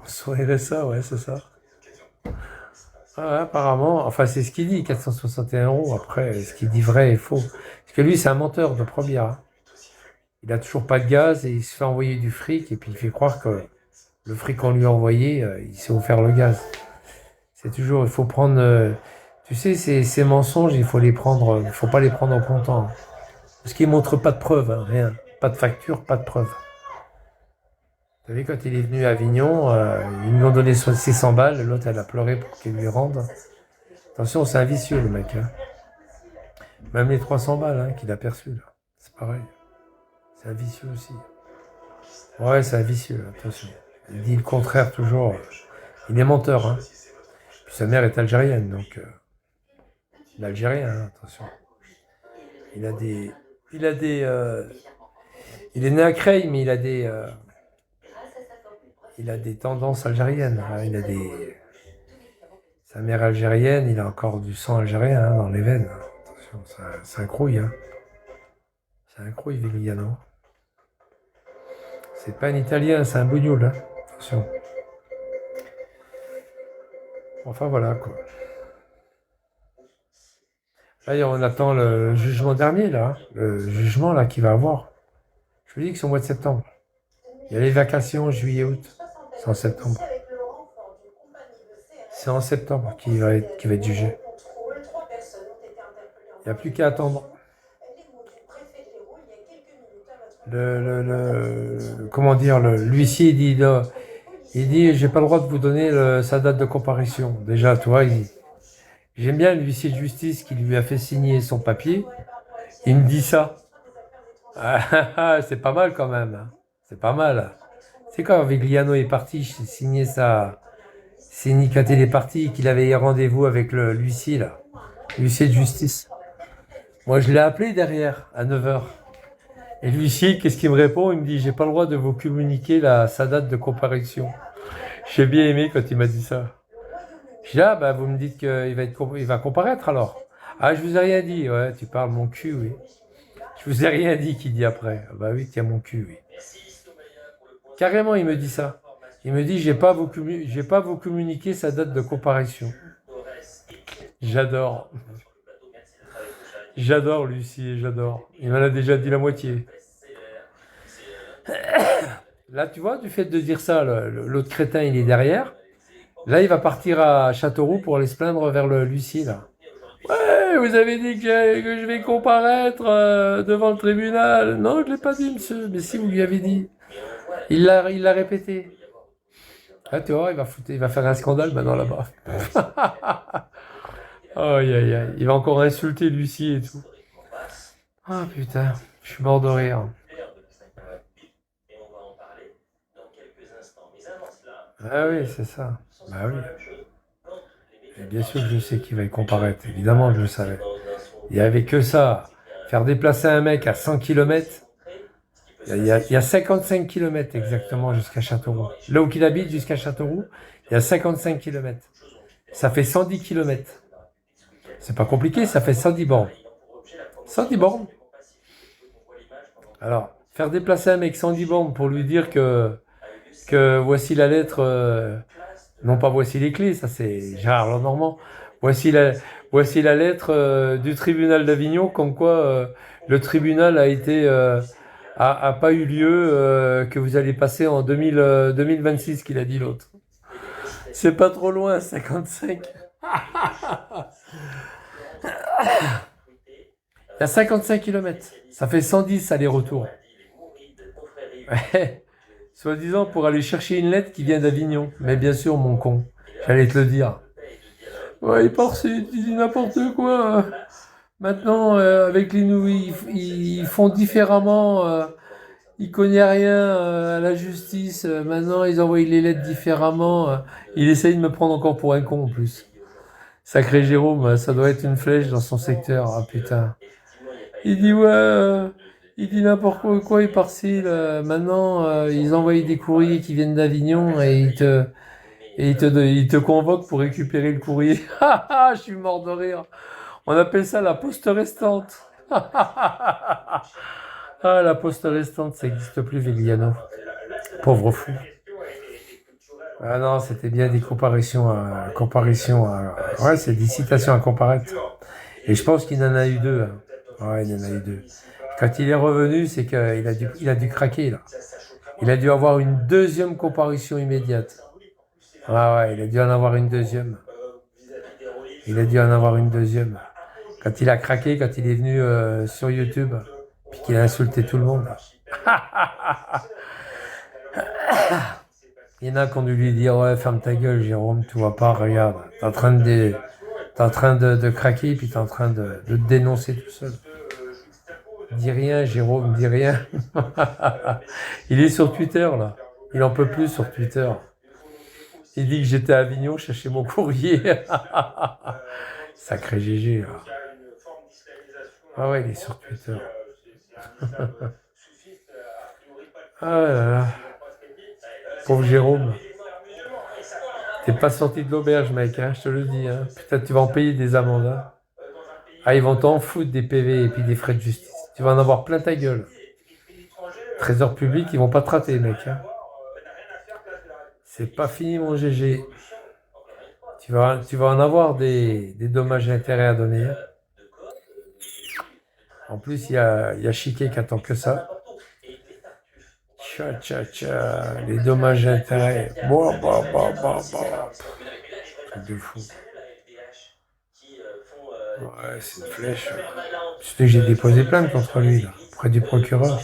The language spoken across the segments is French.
Son RSA, ouais, c'est ça. Ah ouais, apparemment, enfin c'est ce qu'il dit, 461 euros. Après, ce qu'il dit vrai et faux. Parce que lui, c'est un menteur de première, hein. Il a toujours pas de gaz et il se fait envoyer du fric et puis il fait croire que le fric qu'on lui a envoyé, il s'est offert le gaz. C'est toujours, il faut prendre, tu sais, ces mensonges, il faut les prendre, il faut pas les prendre en comptant, hein. Parce qu'ils montrent pas de preuves, hein, rien. Pas de facture, pas de preuves. Vous savez, quand il est venu à Avignon, ils lui ont donné 600 balles, l'autre elle a pleuré pour qu'il lui rende. Attention, c'est un vicieux le mec, hein. Même les 300 balles hein, qu'il a perçues, là, c'est pareil. C'est un vicieux aussi. Ouais, c'est un vicieux, attention. Il dit le contraire toujours. Il est menteur, hein. Puis sa mère est algérienne, donc il est algérien, hein, attention. Il a des, il a des, il est né à Creil, mais il a des tendances algériennes, hein. Sa mère algérienne, il a encore du sang algérien hein, dans les veines. Attention, c'est un crouille, hein. C'est un crouille, Vigliano. C'est pas un Italien, c'est un bougnoul, hein. Attention. Enfin voilà quoi. Là, on attend le jugement dernier, là, hein. Le jugement là qu'il va avoir. Je vous dis que c'est au mois de septembre. Il y a les vacations juillet, août. C'est en septembre. C'est en septembre qu'il va être jugé. Il n'y a plus qu'à attendre. Comment dire, l'huissier il dit, j'ai pas le droit de vous donner sa date de comparution. Déjà, tu vois, j'aime bien l'huissier de justice qui lui a fait signer son papier. Il me dit ça. Ah, c'est pas mal quand même, hein. C'est pas mal. C'est quand Vigliano est parti signer sa. C'est quand il est parti qu'il avait rendez-vous avec l'huissier là. L'huissier de justice. Moi je l'ai appelé derrière à 9h. Et l'huissier, qu'est-ce qu'il me répond? Il me dit j'ai pas le droit de vous communiquer sa date de comparution. J'ai bien aimé quand il m'a dit ça. Je dis ah bah vous me dites il va comparaître alors. Ah je vous ai rien dit, ouais, tu parles mon cul, oui. Je vous ai rien dit, qu'il dit après. Ah bah oui, tiens mon cul, oui. Carrément, il me dit ça. Il me dit, j'ai pas vous communiquer sa date de comparution. J'adore. J'adore Lucie, j'adore. Il m'en a déjà dit la moitié. Là, tu vois, du fait de dire ça, l'autre crétin, il est derrière. Là, il va partir à Châteauroux pour aller se plaindre vers l'huissier, là. Ouais, vous avez dit que je vais comparaître devant le tribunal. Non, je ne l'ai pas dit, monsieur. Mais si, vous lui avez dit. Il l'a répété. Ah, tu vois, il va faire un scandale maintenant là-bas. Aïe, aïe, aïe. Il va encore insulter l'huissier et tout. Ah putain, je suis mort de rire. Ah oui, c'est ça. Bah oui. Et bien sûr que je sais qu'il va y comparaître. Évidemment, je le savais. Il n'y avait que ça. Faire déplacer un mec à 100 km. Il y a 55 km exactement jusqu'à Châteauroux. Là où il habite jusqu'à Châteauroux, il y a 55 km. Ça fait 110 km. C'est pas compliqué, ça fait 110 bornes. 110 bornes. Alors, faire déplacer un mec 110 bornes pour lui dire que voici la lettre, non pas voici les clés, ça c'est Gérard Lenormand. Voici la, voici la lettre du tribunal d'Avignon, comme quoi le tribunal a pas eu lieu, que vous allez passer en 2026, qu'il a dit l'autre. C'est pas trop loin, 55. Il y a 55 km. Ça fait 110 aller-retour. Ouais. Soi-disant pour aller chercher une lettre qui vient d'Avignon. Mais bien sûr, mon con. J'allais te le dire. Ouais, il dit n'importe quoi. Maintenant, avec les nouveaux, ils font différemment. Ils connaissent rien à la justice. Maintenant, ils envoient les lettres différemment. Il essaye de me prendre encore pour un con en plus. Sacré Jérôme, ça doit être une flèche dans son secteur. Ah putain. Il dit ouais, il dit n'importe quoi, il part-ci. Maintenant, ils envoient des courriers qui viennent d'Avignon et ils te convoquent pour récupérer le courrier. Je suis mort de rire. On appelle ça la poste restante. Ah, la poste restante, ça n'existe plus, Vigliano. Pauvre fou. Ah non, c'était bien des ouais, c'est des citations à comparaître. Et je pense qu'il en a eu deux, hein. Ouais, il en a eu deux. Quand il est revenu, c'est qu'il a dû craquer, là. Il a dû avoir une deuxième comparution immédiate. Ah ouais, il a dû en avoir une deuxième. Il a dû en avoir une deuxième. Quand il a craqué, quand il est venu sur YouTube, puis qu'il a insulté tout le monde. Il y en a qui ont dû lui dire, ouais, ferme ta gueule, Jérôme, tu vois pas, regarde, t'es en train de craquer, puis t'es en train de te dénoncer tout seul. Dis rien, Jérôme, dis rien. Il est sur Twitter, là. Il en peut plus sur Twitter. Il dit que j'étais à Avignon chercher mon courrier. Sacré GG, là. Ah ouais, il est sur Twitter. Ah là là. Pauvre Jérôme. T'es pas sorti de l'auberge, mec, hein, je te le dis. Hein. Peut-être tu vas en payer des amendes. Hein. Ah, ils vont t'en foutre des PV et puis des frais de justice. Tu vas en avoir plein ta gueule. Trésor public, ils vont pas te rater, mec. Hein. C'est pas fini, mon GG. Tu vas en avoir des dommages et intérêts à donner. Hein. En plus, il y a Chiquet qui attend que ça. Tcha, tcha, tcha. Les dommages et intérêts. Truc de fou. Ouais, c'est une flèche. Surtout que j'ai déposé plainte contre lui, là, auprès du procureur.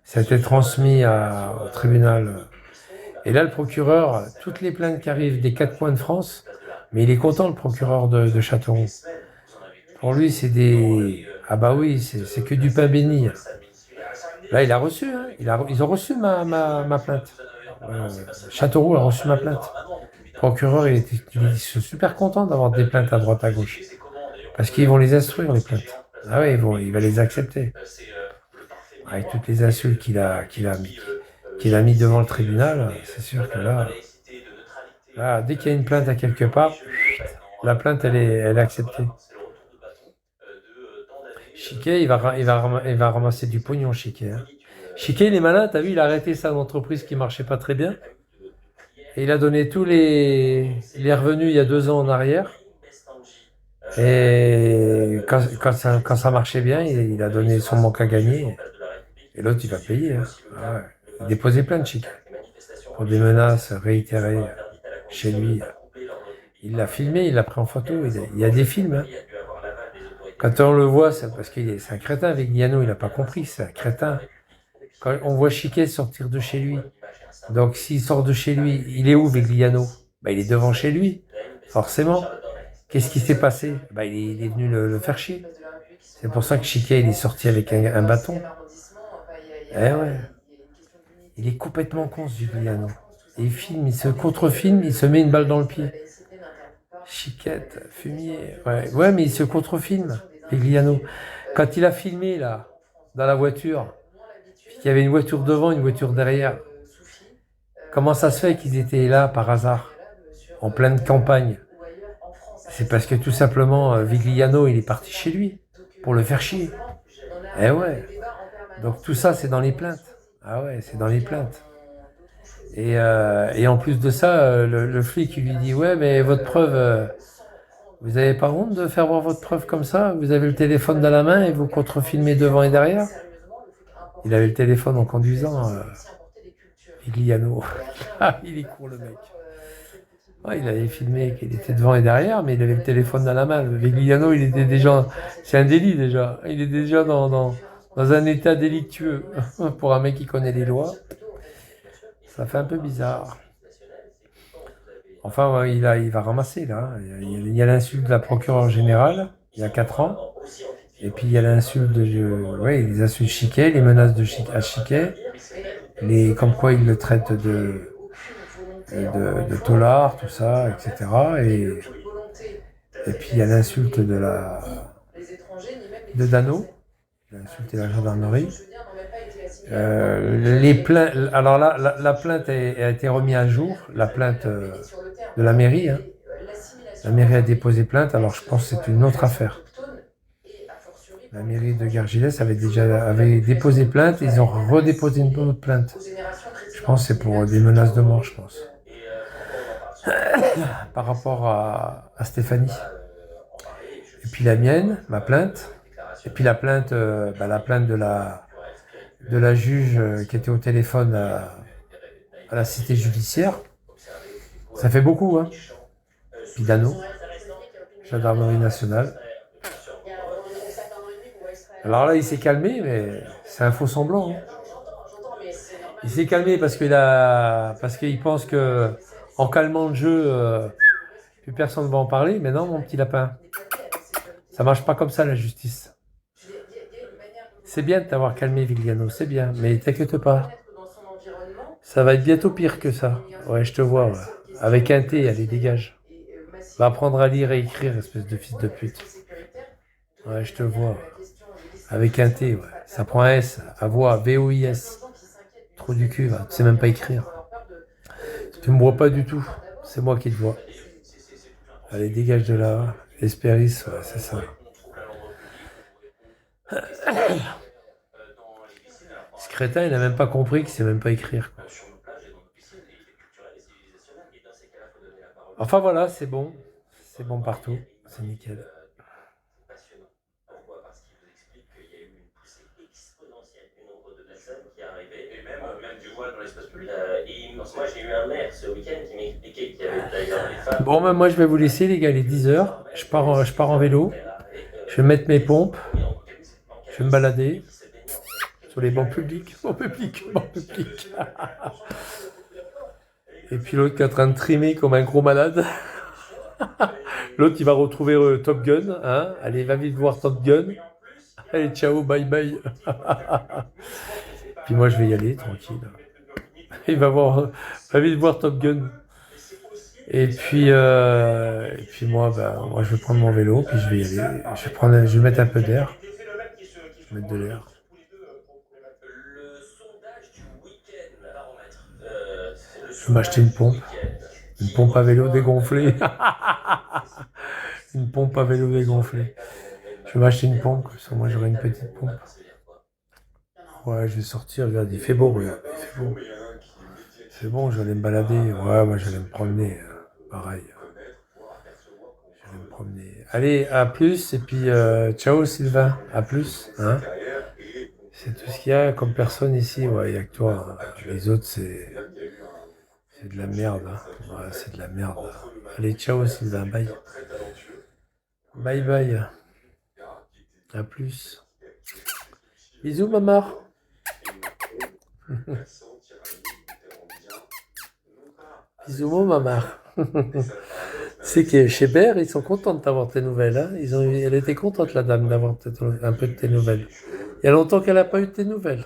Ça a été transmis au tribunal. Et là, le procureur, toutes les plaintes qui arrivent des 4 coins de France, mais il est content, le procureur de Châteauroux. Pour lui, c'est des... Ah bah oui, c'est que du pain béni. Là, il a reçu, hein. Ils ont reçu ma plainte. Châteauroux a reçu ma plainte. Le procureur, il est super content d'avoir des plaintes à droite à gauche. Parce qu'ils vont les instruire, les plaintes. Ah oui, il va les accepter. Avec toutes les insultes qu'il a mis devant le tribunal, c'est sûr que là, dès qu'il y a une plainte à quelque part, la plainte, elle est acceptée. Chiquet, il va ramasser du pognon, Chiquet. Hein. Chiquet, il est malin, t'as vu, il a arrêté ça entreprise qui marchait pas très bien. Et il a donné tous les revenus il y a 2 ans en arrière. Et quand ça marchait bien, il a donné son manque à gagner. Et l'autre, il va payer. Hein. Ah ouais. Il a déposé plein de Chiquet pour des menaces réitérées chez lui. Il l'a filmé, il l'a pris en photo. Il y a des films. Hein. Quand on le voit, c'est parce que c'est un crétin. Vigliano, il n'a pas compris, c'est un crétin. Quand on voit Chiquet sortir de chez lui, donc s'il sort de chez lui, il est où Vigliano? Il est devant chez lui, forcément. Qu'est-ce qui s'est passé? Il est venu le faire chier. C'est pour ça que Chiquet, il est sorti avec un bâton. Eh ouais. Il est complètement con, ce Vigliano. Il filme, il se contrefilme, il se met une balle dans le pied. Chiquette, fumier. Ouais, mais il se contrefilme, Vigliano. Quand il a filmé, là, dans la voiture, qu'il y avait une voiture devant, une voiture derrière, comment ça se fait qu'ils étaient là par hasard, en pleine campagne? C'est parce que tout simplement, Vigliano, il est parti chez lui, pour le faire chier. Eh ouais. Donc tout ça, c'est dans les plaintes. Ah ouais, c'est dans les plaintes. Et en plus de ça, le flic, il lui dit, ouais, mais votre preuve, vous n'avez pas honte de faire voir votre preuve comme ça? Vous avez le téléphone dans la main et vous contrefilmez devant et derrière? Il avait le téléphone en conduisant, Vigliano. Il est court, le mec. Ouais, il avait filmé qu'il était devant et derrière, mais il avait le téléphone dans la main. Le Vigliano, il était déjà... C'est un délit, déjà. Il est déjà dans un état délictueux. Pour un mec qui connaît les lois. Ça fait un peu bizarre. Enfin, ouais, il va ramasser, là. Il y a l'insulte de la procureure générale, il y a 4 ans. Et puis, il y a l'insulte les insultes Chiquet, les menaces à Chiquet. Comme quoi il le traite de tolard, tout ça, etc. Et puis il y a l'insulte de Dano, il a insulté la gendarmerie. Alors là, la plainte a été remise à jour, la plainte de la mairie. Hein. La mairie a déposé plainte, alors je pense que c'est une autre affaire. La mairie de Gargilès avait déposé plainte, ils ont redéposé une autre plainte. Je pense que c'est pour des menaces de mort, je pense. par rapport à Stéphanie. Et puis la mienne, ma plainte. Et puis la plainte de la juge qui était au téléphone à la cité judiciaire. Ça fait beaucoup, hein. Puis Dano, gendarmerie nationale. Alors là, il s'est calmé, mais c'est un faux semblant, hein. Il s'est calmé parce qu'il pense que en calmant le jeu, plus personne ne va en parler. Mais non, mon petit lapin, ça marche pas comme ça la justice. C'est bien de t'avoir calmé, Vigliano, c'est bien, mais t'inquiète pas. Ça va être bientôt pire que ça. Ouais, je te vois, ouais. Avec un T, allez, dégage. Va apprendre à lire et écrire, espèce de fils de pute. Ouais, je te vois. Avec un T, ouais. Ça prend un S, à voix, V-O-I-S. Trop du cul, va. Tu sais même pas écrire. Tu me vois pas du tout. C'est moi qui te vois. Allez, dégage de là. Espéris, ouais, c'est ça. Ce crétin, il a même pas compris qu'il sait même pas écrire, quoi. Enfin voilà, c'est bon. C'est bon partout. C'est nickel. Moi, j'ai eu un maire ce week-end qui m'expliquait qu'il y avait d'ailleurs des femmes. Bon, ben, moi, je vais vous laisser, les gars, il est 10h. Je pars en vélo. Je vais mettre mes pompes. Je vais me balader sur les bancs publics. Bancs publics, bancs publics. Et puis l'autre qui est en train de trimer comme un gros malade. L'autre, il va retrouver Top Gun. Hein. Allez, va vite voir Top Gun. Allez, ciao, bye bye. Puis moi, je vais y aller, tranquille. Il va vite voir Top Gun. Et puis moi, moi, je vais prendre mon vélo, puis je vais y aller. Je vais mettre un peu d'air. Je vais mettre de l'air. Je vais m'acheter une pompe. Une pompe à vélo dégonflée. Une pompe à vélo dégonflée. Je vais m'acheter une pompe, comme ça moi j'aurai une petite pompe. Ouais, je vais sortir, regarde, il fait beau, regarde, il fait beau. C'est bon, je vais aller me balader. Ouais, moi j'allais me promener, pareil. Je vais me promener. Allez, à plus, et puis ciao Sylvain, à plus. Hein. C'est tout ce qu'il y a comme personne ici, ouais, il n'y a que toi. Hein. Les autres, c'est de la merde. Hein. Ouais, c'est de la merde. Allez, ciao Sylvain, bye. Bye bye. À plus. Bisous, maman. Bisous, mon maman. C'est que chez Bear, ils sont contents de t'avoir tes nouvelles. Hein. Elle était contente, la dame, d'avoir un peu de tes nouvelles. Il y a longtemps qu'elle n'a pas eu de tes nouvelles.